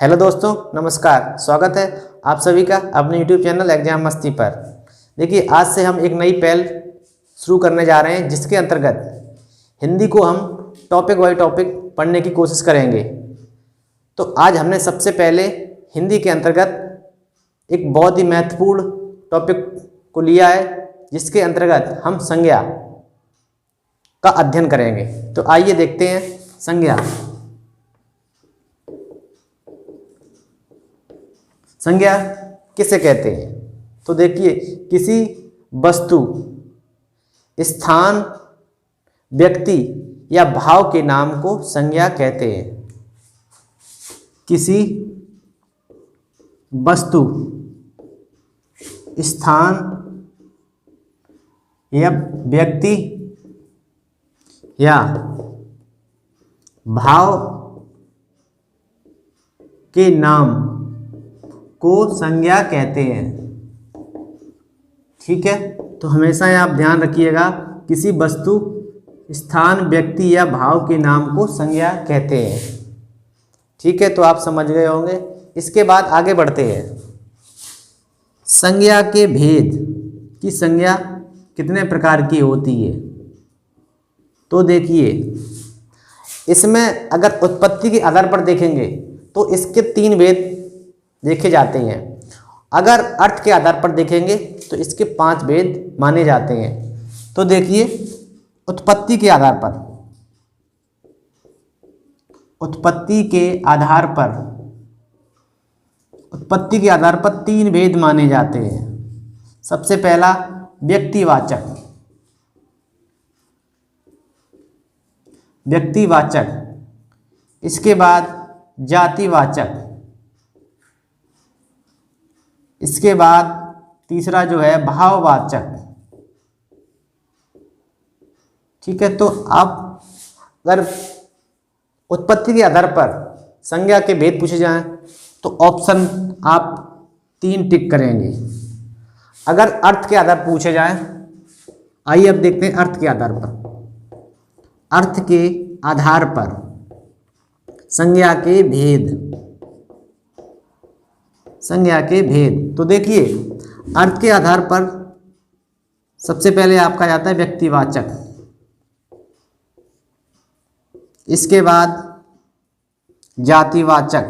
Hello दोस्तों, नमस्कार। स्वागत है आप सभी का अपने YouTube चैनल एग्जाम मस्ती पर। देखिए, आज से हम एक नई पहल शुरू करने जा रहे हैं, जिसके अंतर्गत हिंदी को हम टॉपिक बाय टॉपिक पढ़ने की कोशिश करेंगे। तो आज हमने सबसे पहले हिंदी के अंतर्गत एक बहुत ही महत्वपूर्ण टॉपिक को लिया है, जिसके अंतर्गत हम संज्ञा का अध्ययन करेंगे। तो आइए देखते हैं संज्ञा। संज्ञा किसे कहते हैं? तो देखिए, किसी वस्तु, स्थान, व्यक्ति या भाव के नाम को संज्ञा कहते हैं। किसी वस्तु, स्थान या व्यक्ति या भाव के नाम को संज्ञा कहते हैं। ठीक है, तो हमेशा आप ध्यान रखिएगा, किसी वस्तु, स्थान, व्यक्ति या भाव के नाम को संज्ञा कहते हैं। ठीक है, तो आप समझ गए होंगे। इसके बाद आगे बढ़ते हैं। संज्ञा के भेद की संज्ञा कितने प्रकार की होती है? तो देखिए, इसमें अगर उत्पत्ति के आधार पर देखेंगे तो इसके 3 भेद देखे जाते हैं। अगर अर्थ के आधार पर देखेंगे तो इसके 5 भेद माने जाते हैं। तो देखिए, उत्पत्ति के आधार पर, उत्पत्ति के आधार पर 3 भेद माने जाते हैं। सबसे पहला व्यक्तिवाचक, इसके बाद जातिवाचक, इसके बाद तीसरा जो है भाववाचक। ठीक है, तो आप अगर उत्पत्ति के आधार पर संज्ञा के भेद पूछे जाएं तो ऑप्शन आप 3 टिक करेंगे। अगर अर्थ के आधार पर पूछे जाएं, आइए अब देखते हैं अर्थ के आधार पर। अर्थ के आधार पर संज्ञा के भेद, तो देखिए, अर्थ के आधार पर सबसे पहले आपका जाता है व्यक्तिवाचक, इसके बाद जातिवाचक,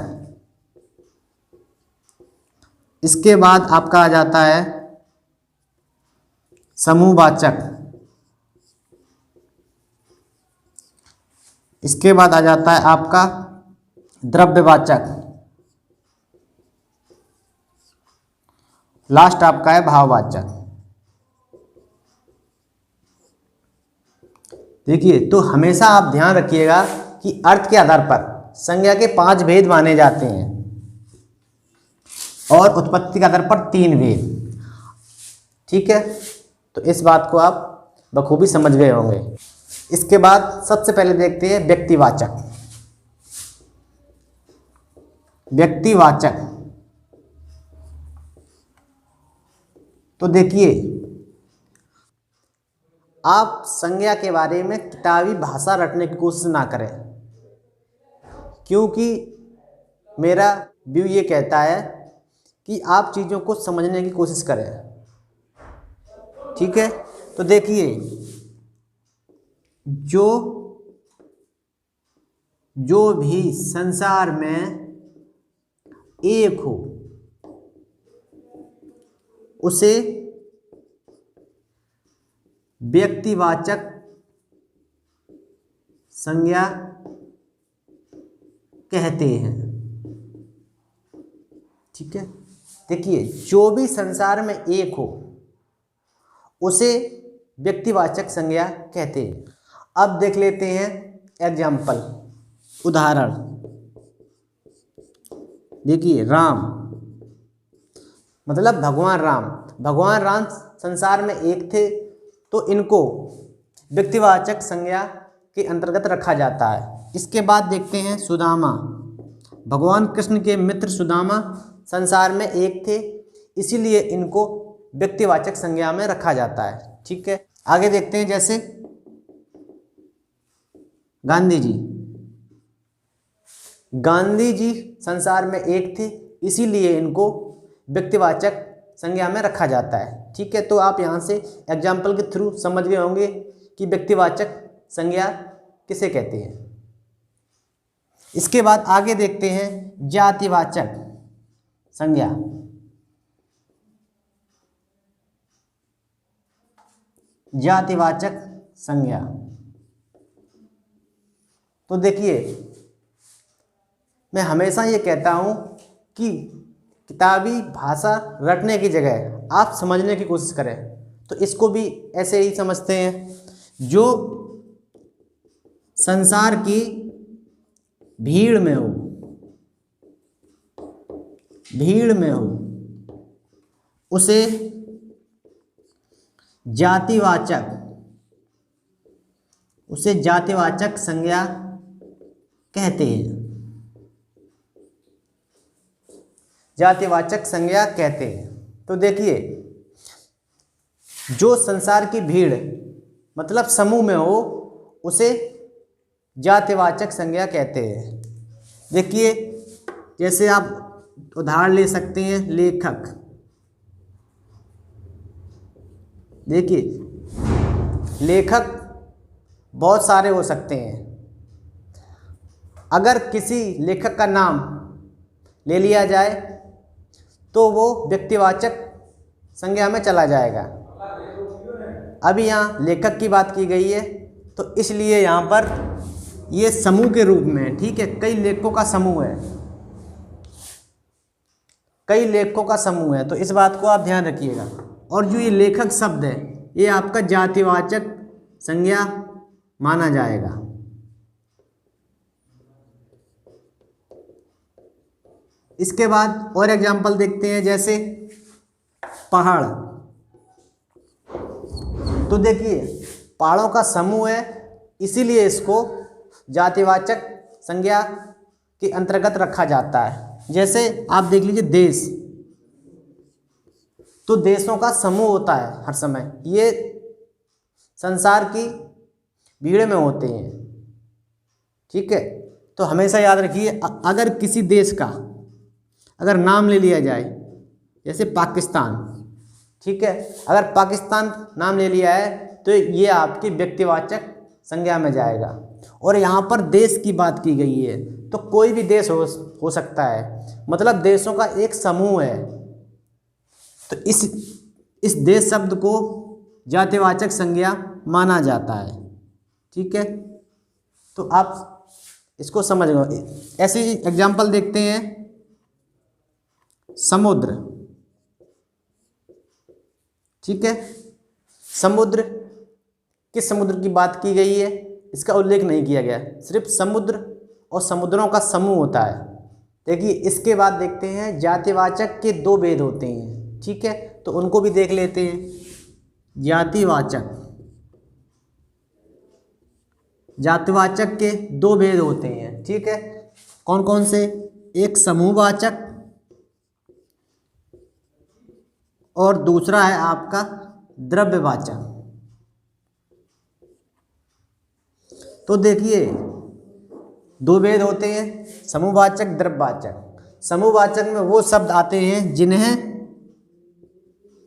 इसके बाद आपका आ जाता है समूहवाचक, इसके बाद आ जाता है आपका द्रव्यवाचक, लास्ट आपका है भाववाचक। देखिए, तो हमेशा आप ध्यान रखिएगा कि अर्थ के आधार पर संज्ञा के 5 भेद माने जाते हैं और उत्पत्ति के आधार पर 3 भेद। ठीक है, तो इस बात को आप बखूबी समझ गए होंगे। इसके बाद सबसे पहले देखते हैं व्यक्तिवाचक। तो देखिए, आप संज्ञा के बारे में किताबी भाषा रटने की कोशिश ना करें, क्योंकि मेरा व्यू ये कहता है कि आप चीज़ों को समझने की कोशिश करें। ठीक है, तो देखिए, जो भी संसार में एक हो उसे व्यक्तिवाचक संज्ञा कहते हैं। ठीक है, देखिए, जो भी संसार में एक हो उसे व्यक्तिवाचक संज्ञा कहते हैं। अब देख लेते हैं एग्जाम्पल, उदाहरण। देखिए, राम मतलब भगवान राम संसार में एक थे, तो इनको व्यक्तिवाचक संज्ञा के अंतर्गत रखा जाता है। इसके बाद देखते हैं सुदामा। भगवान कृष्ण के मित्र सुदामा संसार में एक थे, इसीलिए इनको व्यक्तिवाचक संज्ञा में रखा जाता है। ठीक है, आगे देखते हैं, जैसे गांधी जी। गांधी जी संसार में एक थे, इसीलिए इनको व्यक्तिवाचक संज्ञा में रखा जाता है। ठीक है, तो आप यहाँ से एग्जाम्पल के थ्रू समझ गए होंगे कि व्यक्तिवाचक संज्ञा किसे कहते हैं। इसके बाद आगे देखते हैं जातिवाचक संज्ञा। जातिवाचक संज्ञा, तो देखिए मैं हमेशा ये कहता हूँ कि किताबी भाषा रटने की जगह आप समझने की कोशिश करें। तो इसको भी ऐसे ही समझते हैं, जो संसार की भीड़ में हो, भीड़ में हो, उसे जातिवाचक, उसे जातिवाचक संज्ञा कहते हैं। जातिवाचक संज्ञा कहते हैं। तो देखिए जो संसार की भीड़ मतलब समूह में हो उसे जातिवाचक संज्ञा कहते हैं। देखिए जैसे आप उदाहरण ले सकते हैं लेखक। देखिए लेखक बहुत सारे हो सकते हैं। अगर किसी लेखक का नाम ले लिया जाए तो वो व्यक्तिवाचक संज्ञा में चला जाएगा। अभी यहाँ लेखक की बात की गई है तो इसलिए यहाँ पर ये समूह के रूप में है। ठीक है, कई लेखकों का समूह है, कई लेखकों का समूह है, तो इस बात को आप ध्यान रखिएगा। और जो ये लेखक शब्द है ये आपका जातिवाचक संज्ञा माना जाएगा। इसके बाद और एग्जाम्पल देखते हैं, जैसे पहाड़। तो देखिए पहाड़ों का समूह है, इसीलिए इसको जातिवाचक संज्ञा के अंतर्गत रखा जाता है। जैसे आप देख लीजिए देश, तो देशों का समूह होता है हर समय, ये संसार की भीड़ में होते हैं। ठीक है, तो हमेशा याद रखिए अगर किसी देश का अगर नाम ले लिया जाए, जैसे पाकिस्तान, ठीक है, अगर पाकिस्तान नाम ले लिया है तो ये आपकी व्यक्तिवाचक संज्ञा में जाएगा। और यहाँ पर देश की बात की गई है तो कोई भी देश हो सकता है, मतलब देशों का एक समूह है। तो इस देश शब्द को जातिवाचक संज्ञा माना जाता है। ठीक है, तो आप इसको समझ गए। ऐसे ही एग्जाम्पल देखते हैं समुद्र। ठीक है, समुद्र, किस समुद्र की बात की गई है इसका उल्लेख नहीं किया गया, सिर्फ समुद्र और समुद्रों का समूह होता है। देखिए इसके बाद देखते हैं जातिवाचक के दो भेद होते हैं। ठीक है, तो उनको भी देख लेते हैं। जातिवाचक के दो भेद होते हैं। ठीक है, कौन कौन से? एक समूहवाचक और दूसरा है आपका द्रव्यवाचक। तो देखिए दो भेद होते हैं, समूहवाचक, द्रव्यवाचक। समूहवाचक में वो शब्द आते हैं जिन्हें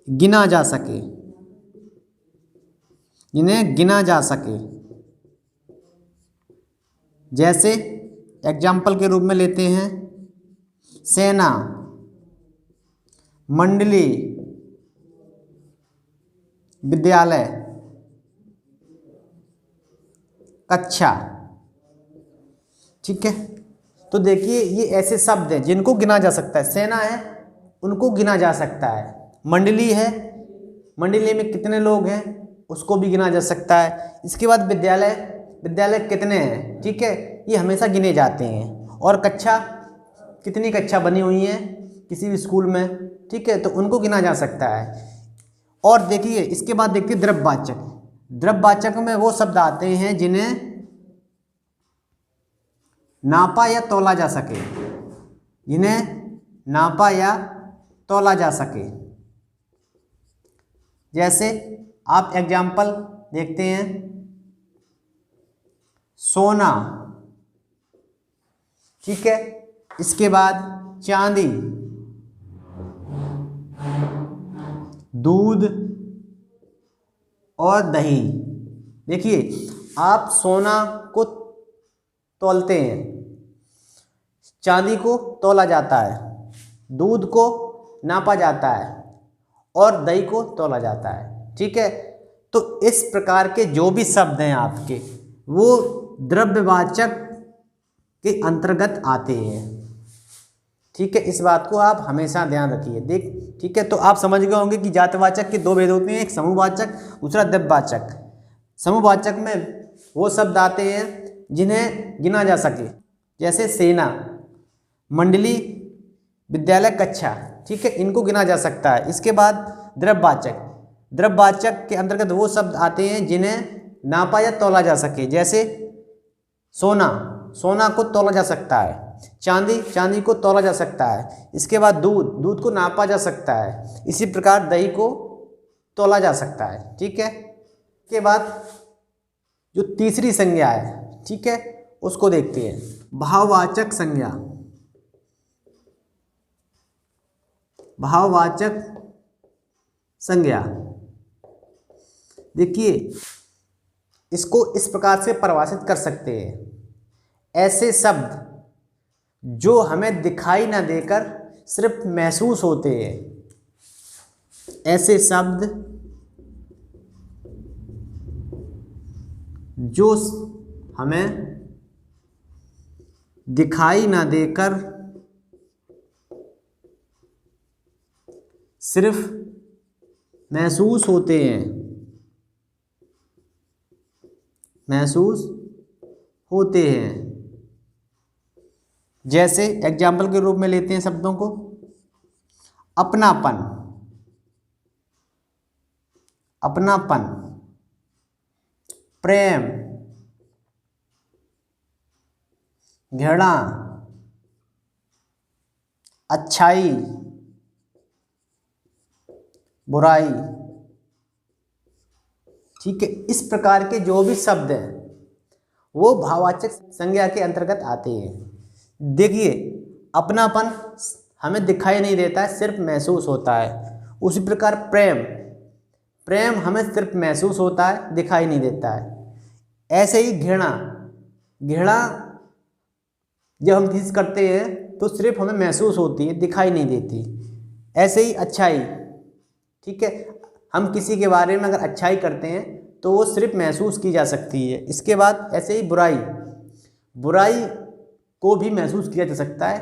गिना जा सके, जिन्हें गिना जा सके। जैसे एग्जाम्पल के रूप में लेते हैं सेना, मंडली, विद्यालय, कक्षा। ठीक है, तो देखिए ये ऐसे शब्द हैं जिनको गिना जा सकता है। सेना है उनको गिना जा सकता है, मंडली है, मंडली में कितने लोग हैं उसको भी गिना जा सकता है। इसके बाद विद्यालय, विद्यालय कितने हैं, ठीक है, ये हमेशा गिने जाते हैं। और कक्षा, कितनी कक्षा बनी हुई हैं किसी भी स्कूल में, ठीक है, तो उनको गिना जा सकता है। और देखिए इसके बाद देखिए द्रव्यवाचक। द्रव्यवाचक में वो शब्द आते हैं जिन्हें नापा या तौला जा सके, जिन्हें नापा या तौला जा सके। जैसे आप एग्जाम्पल देखते हैं सोना, ठीक है। इसके बाद चांदी, दूध और दही। देखिए, आप सोना को तौलते हैं, चांदी को तौला जाता है, दूध को नापा जाता है और दही को तौला जाता है, ठीक है। तो इस प्रकार के जो भी शब्द हैं आपके, वो द्रव्यवाचक के अंतर्गत आते हैं, ठीक है। इस बात को आप हमेशा ध्यान रखिए। ठीक है। तो आप समझ गए होंगे कि जातिवाचक के दो भेद होते हैं, एक समूहवाचक, दूसरा द्रव्यवाचक। समूहवाचक में वो शब्द आते हैं जिन्हें गिना जा सके, जैसे सेना, मंडली, विद्यालय, कक्षा, ठीक है, इनको गिना जा सकता है। इसके बाद द्रव्यवाचक, द्रव्यवाचक के अंतर्गत वो शब्द आते हैं जिन्हें नापा या तौला जा सके, जैसे सोना, सोना को तौला जा सकता है, चांदी, चांदी को तौला जा सकता है। इसके बाद दूध, दूध को नापा जा सकता है। इसी प्रकार दही को तौला जा सकता है, ठीक है। इसके बाद जो तीसरी संज्ञा है, ठीक है, उसको देखते हैं, भाववाचक संज्ञा। भाववाचक संज्ञा, देखिए इसको इस प्रकार से परिभाषित कर सकते हैं, ऐसे शब्द जो हमें दिखाई ना देकर सिर्फ महसूस होते हैं। ऐसे शब्द जो हमें दिखाई ना देकर सिर्फ महसूस होते हैं, महसूस होते हैं। जैसे एग्जाम्पल के रूप में लेते हैं शब्दों को, अपनापन, अपनापन, प्रेम, घृणा, अच्छाई, बुराई, ठीक है। इस प्रकार के जो भी शब्द हैं वो भाववाचक संज्ञा के अंतर्गत आते हैं। देखिए, अपनापन हमें दिखाई नहीं देता है, सिर्फ महसूस होता है। उसी प्रकार प्रेम, प्रेम हमें सिर्फ महसूस होता है, दिखाई नहीं देता है। ऐसे ही घृणा, घृणा जब हम किसी करते हैं तो सिर्फ हमें महसूस होती है, दिखाई नहीं देती। ऐसे ही अच्छाई, ठीक है, हम किसी के बारे में अगर अच्छाई करते हैं तो वो सिर्फ महसूस की जा सकती है। इसके बाद ऐसे ही बुराई, बुराई को भी महसूस किया जा सकता है,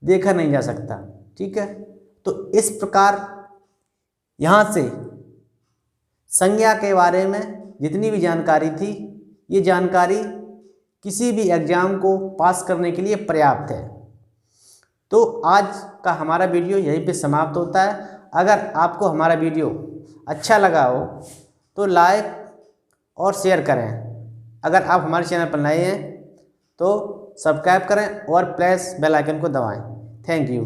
देखा नहीं जा सकता, ठीक है। तो इस प्रकार यहाँ से संज्ञा के बारे में जितनी भी जानकारी थी, ये जानकारी किसी भी एग्ज़ाम को पास करने के लिए पर्याप्त है। तो आज का हमारा वीडियो यहीं पे समाप्त होता है। अगर आपको हमारा वीडियो अच्छा लगा हो तो लाइक और शेयर करें। अगर आप हमारे चैनल पर नए हैं तो सब्सक्राइब करें और प्लस बेल आइकन को दबाएं। Thank you.